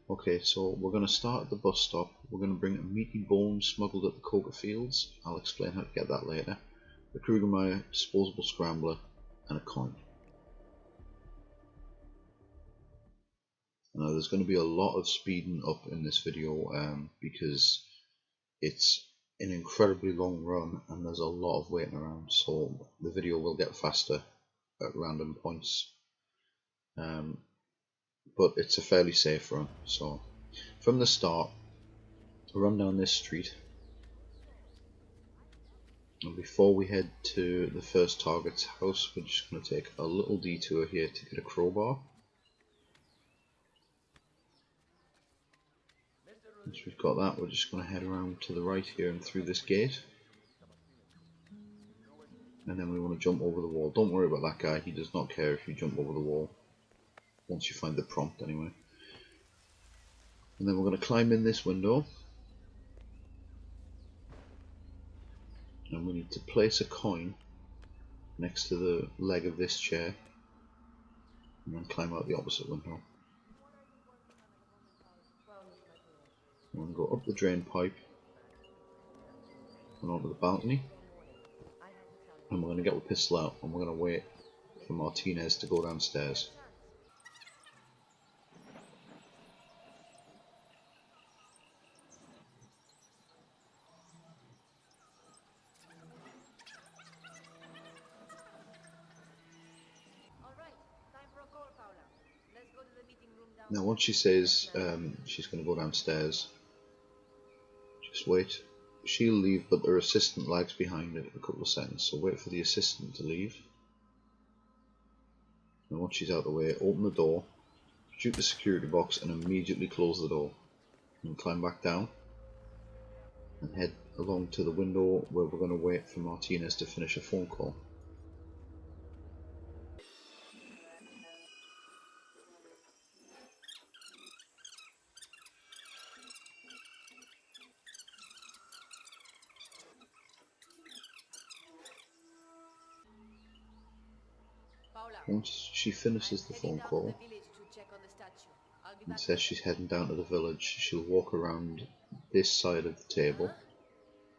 Okay, so we're going to start at the bus stop. We're going to bring a meaty bone smuggled at the coca fields. I'll explain how to get that later. The Krugermeyer disposable scrambler and a coin. Now there's going to be a lot of speeding up in this video because it's an incredibly long run and there's a lot of waiting around, so the video will get faster at random points. But it's a fairly safe run. So from the start, run down this street, and before we head to the first target's house, we're just going to take a little detour here to get a crowbar. Once we've got that, we're just going to head around to the right here and through this gate, and then we want to jump over the wall. Don't worry about that guy, he does not care if you jump over the wall, once you find the prompt anyway. And then we're going to climb in this window, and we need to place a coin next to the leg of this chair, and then climb out the opposite window. We're going to go up the drain pipe and onto the balcony, and we're going to get the pistol out and we're going to wait for Martinez to go downstairs. Now once she says she's going to go downstairs, just wait. She'll leave, but her assistant lags behind it a couple of seconds, so wait for the assistant to leave. And once she's out of the way, open the door, shoot the security box and immediately close the door. And climb back down and head along to the window where we're going to wait for Martinez to finish a phone call. Once she finishes the phone call and says she's heading down to the village, she'll walk around this side of the table,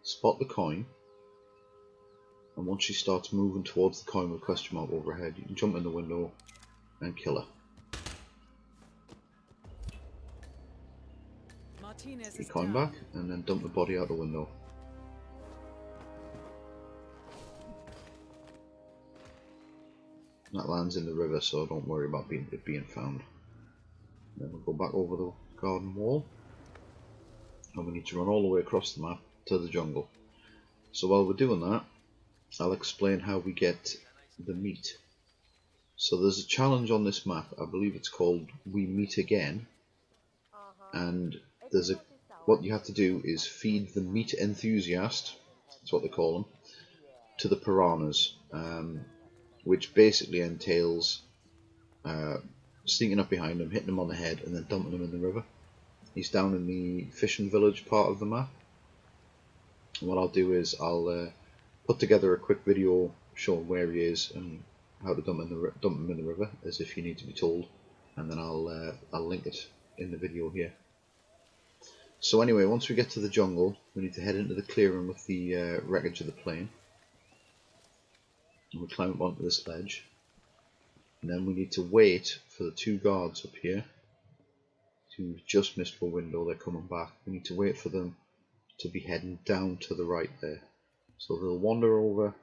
spot the coin, and once she starts moving towards the coin with a question mark overhead, you can jump in the window and kill her. Get the coin back and then dump the body out the window. That lands in the river, so don't worry about it being found. Then we'll go back over the garden wall, and we need to run all the way across the map to the jungle. So while we're doing that, I'll explain how we get the meat. So there's a challenge on this map, I believe it's called We Meet Again, and what you have to do is feed the meat enthusiast, that's what they call them, to the piranhas. Which basically entails sneaking up behind him, hitting him on the head, and then dumping him in the river. He's down in the fishing village part of the map. And what I'll do is I'll put together a quick video showing where he is and how to dump him in the river, as if you need to be told, and then I'll link it in the video here. So anyway, once we get to the jungle, we need to head into the clearing with the wreckage of the plane. And we climb up onto this ledge, and then we need to wait for the two guards up here who just missed the window. They're coming back. We need to wait for them to be heading down to the right there, so they'll wander over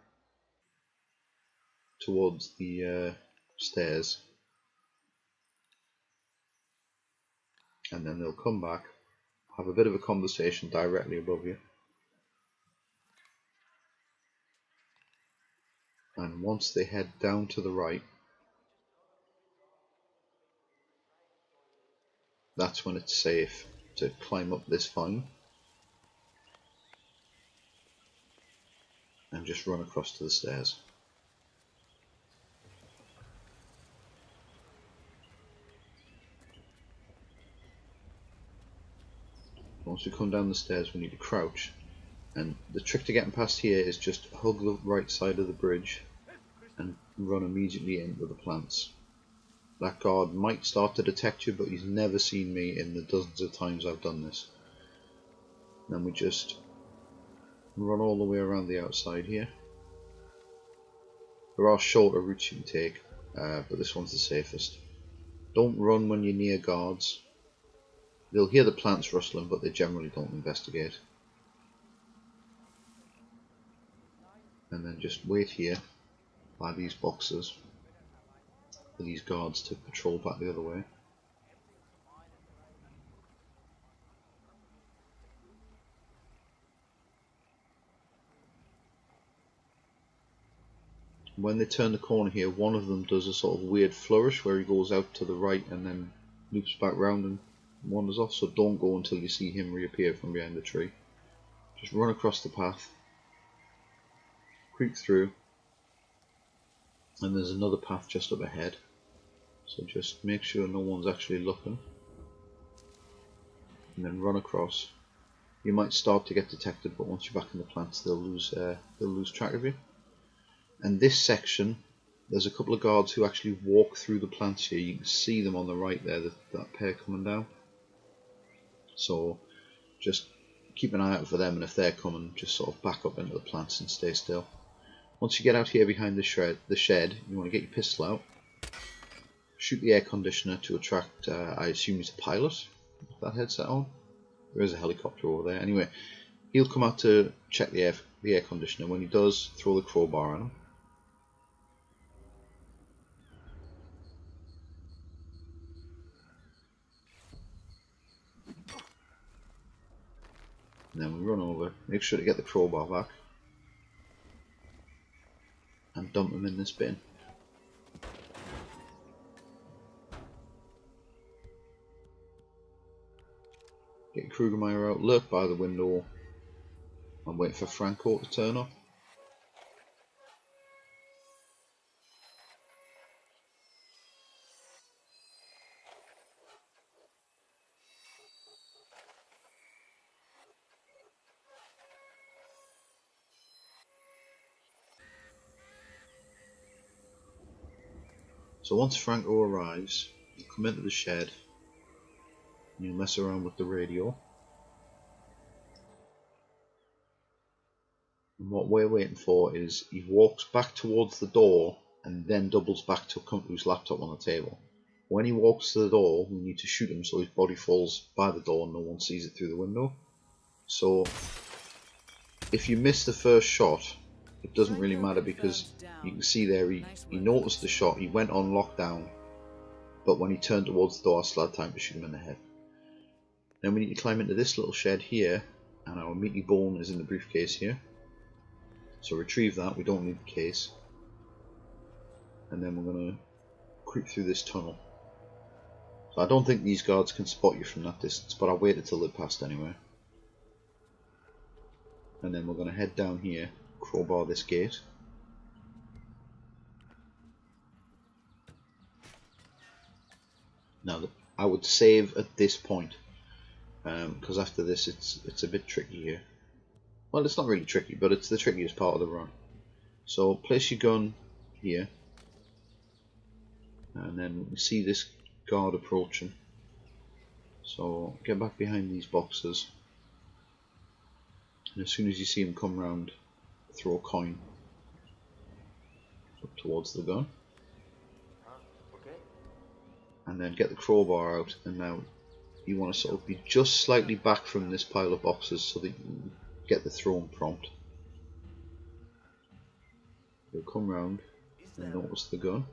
towards the stairs, and then they'll come back, have a bit of a conversation directly above you. And once they head down to the right, that's when it's safe to climb up this vine and just run across to the stairs. Once we come down the stairs, we need to crouch. And the trick to getting past here is just hug the right side of the bridge and run immediately into the plants. that guard might start to detect you, but he's never seen me in the dozens of times I've done this. Then we just run all the way around the outside here. There are shorter routes you can take, but this one's the safest. Don't run when you're near guards. They'll hear the plants rustling, but they generally don't investigate. And then just wait here by these boxes for these guards to patrol back the other way. When they turn the corner here, one of them does a sort of weird flourish where he goes out to the right and then loops back round and wanders off, so don't go until you see him reappear from behind the tree. Just run across the path, creep through, and there's another path just up ahead, so just make sure no one's actually looking, and then run across. You might start to get detected, but once you're back in the plants they'll lose track of you. And this section, there's a couple of guards who actually walk through the plants here. You can see them on the right there, that pair coming down. So just keep an eye out for them, and if they're coming, just sort of back up into the plants and stay still. Once you get out here behind the shed, you want to get your pistol out, shoot the air conditioner to attract, I assume he's a pilot, with that headset on. There is a helicopter over there. Anyway, he'll come out to check the air conditioner. When he does, throw the crowbar at him. And then we run over, make sure to get the crowbar back, and dump him in this bin. Get your Krugermeyer out, lurk by the window, and wait for Franco to turn up. So once Franco arrives, you come into the shed, and you mess around with the radio. And what we're waiting for is he walks back towards the door and then doubles back to come to his laptop on the table. When he walks to the door, we need to shoot him so his body falls by the door and no one sees it through the window. So if you miss the first shot, it doesn't really matter, because you can see there he noticed the shot, he went on lockdown, but when he turned towards the door I still had time to shoot him in the head. Then we need to climb into this little shed here, and our meaty bone is in the briefcase here. So retrieve that, we don't need the case. And then we're going to creep through this tunnel. So I don't think these guards can spot you from that distance, but I waited till they passed anyway. And then we're going to head down here, crowbar this gate. Now I would save at this point, because after this it's a bit tricky here. Well, it's not really tricky, but it's the trickiest part of the run. So place your gun here, and then we see this guard approaching. So get back behind these boxes, and as soon as you see him come round, throw a coin up towards the gun. And then get the crowbar out, and now you want to sort of be just slightly back from this pile of boxes so that you get the thrown prompt. He'll come round and notice the gun,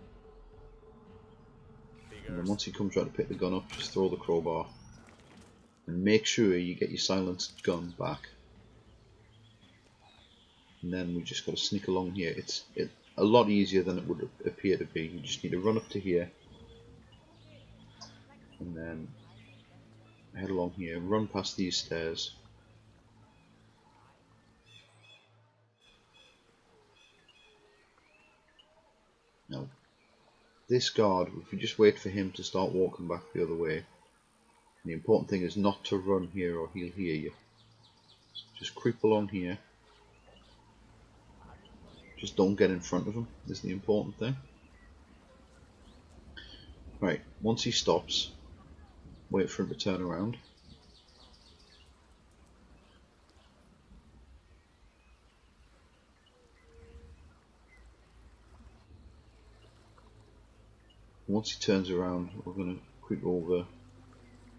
and then once he comes round to pick the gun up, just throw the crowbar and make sure you get your silenced gun back. And then we just got to sneak along here. It's a lot easier than it would appear to be. You just need to run up to here, and then head along here, run past these stairs. Now, this guard, if you just wait for him to start walking back the other way, the important thing is not to run here or he'll hear you. So just creep along here. Just don't get in front of him, is the important thing. Right, once he stops, wait for him to turn around. Once he turns around, we're going to creep over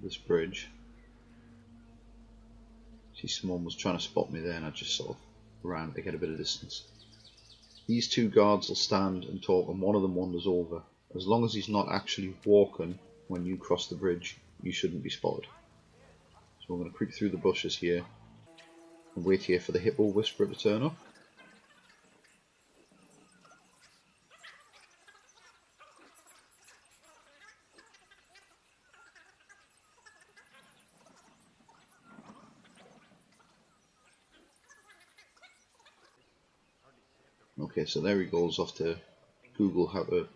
this bridge. See, someone was trying to spot me there and I just sort of ran to get a bit of distance. These two guards will stand and talk and one of them wanders over. As long as he's not actually walking when you cross the bridge, you shouldn't be spotted. So we're going to creep through the bushes here and wait here for the hippo whisperer to turn up. Okay, so there he goes off to Google how to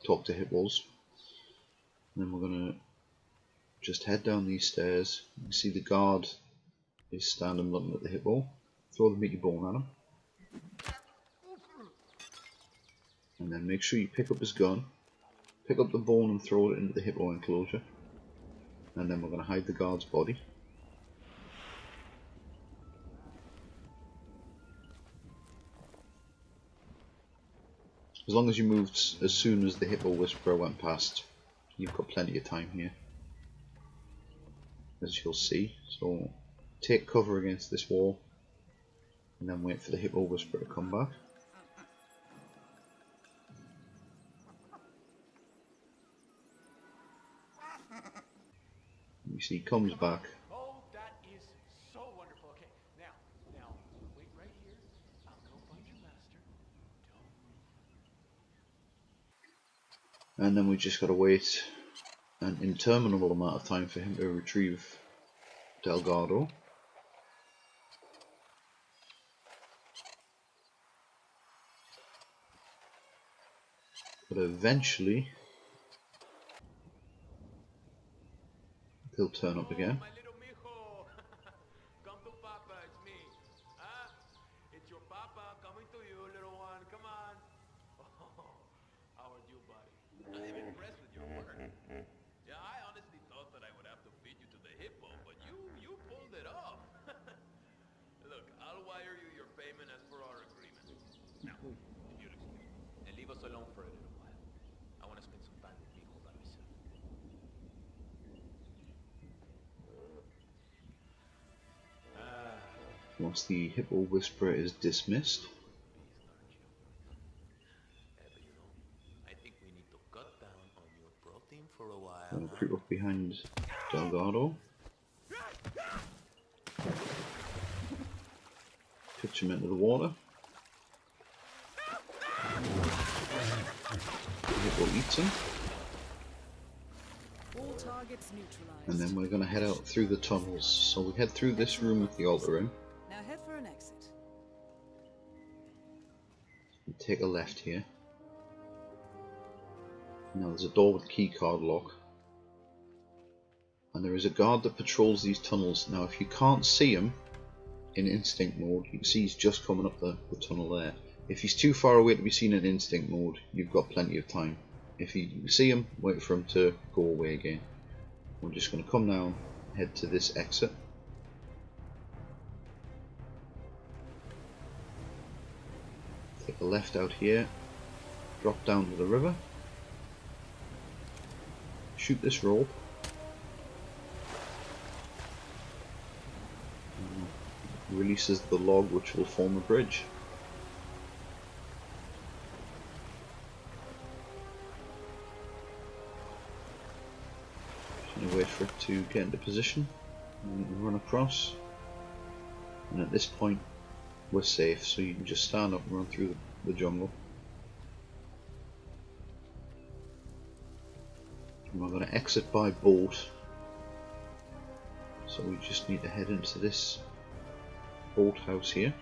talk to hippos. And then we're going to just head down these stairs. You can see the guard is standing looking at the hippo. Throw the meaty bone at him. And then make sure you pick up his gun. Pick up the bone and throw it into the hippo enclosure. And then we're going to hide the guard's body. As long as you moved as soon as the hippo whisperer went past, you've got plenty of time here, as you'll see. So take cover against this wall and then wait for the hippo whisperer to come back. You see he comes back. Oh, that is so wonderful. Okay, now, wait right here. I'll go find your master. And then we just got to wait an interminable amount of time for him to retrieve Delgado. But eventually he'll turn up again. My little mijo. Come to Papa, it's me. Huh? It's your Papa coming to you, little one. Come on. Oh, how are you, buddy? I'm impressed with your work. Yeah, I honestly thought that I would have to feed you to the hippo, but you pulled it off. Look, I'll wire you your payment as per our agreement. Now, if you'd excuse me, and leave us alone for a little while. I want to spend some time with Mijo by myself. Once the hippo whisperer is dismissed, I think we need to cut down on your protein for a while. we'll creep up behind Delgado, pitch him into the water. The hippo eats him. All targets neutralized. And then we're going to head out through the tunnels. So we head through this room with the altar in. Now head for an exit. And take a left here. Now there's a door with a key card lock. And there is a guard that patrols these tunnels. Now if you can't see him in instinct mode, you can see he's just coming up the tunnel there. If he's too far away to be seen in instinct mode, you've got plenty of time. If you see him, wait for him to go away again. We're just going to come down, head to this exit. Take a left out here, drop down to the river, shoot this rope, and releases the log which will form a bridge. Wait for it to get into position and run across, and at this point we're safe, so you can just stand up and run through the jungle. And we're going to exit by boat, so we just need to head into this boathouse here.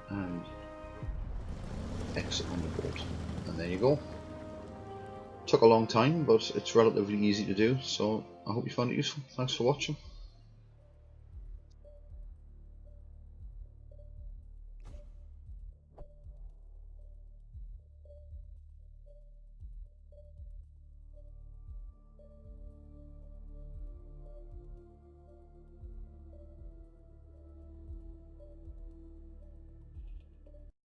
And exit on the boat. And there you go. Took a long time, but it's relatively easy to do, so I hope you found it useful. Thanks for watching.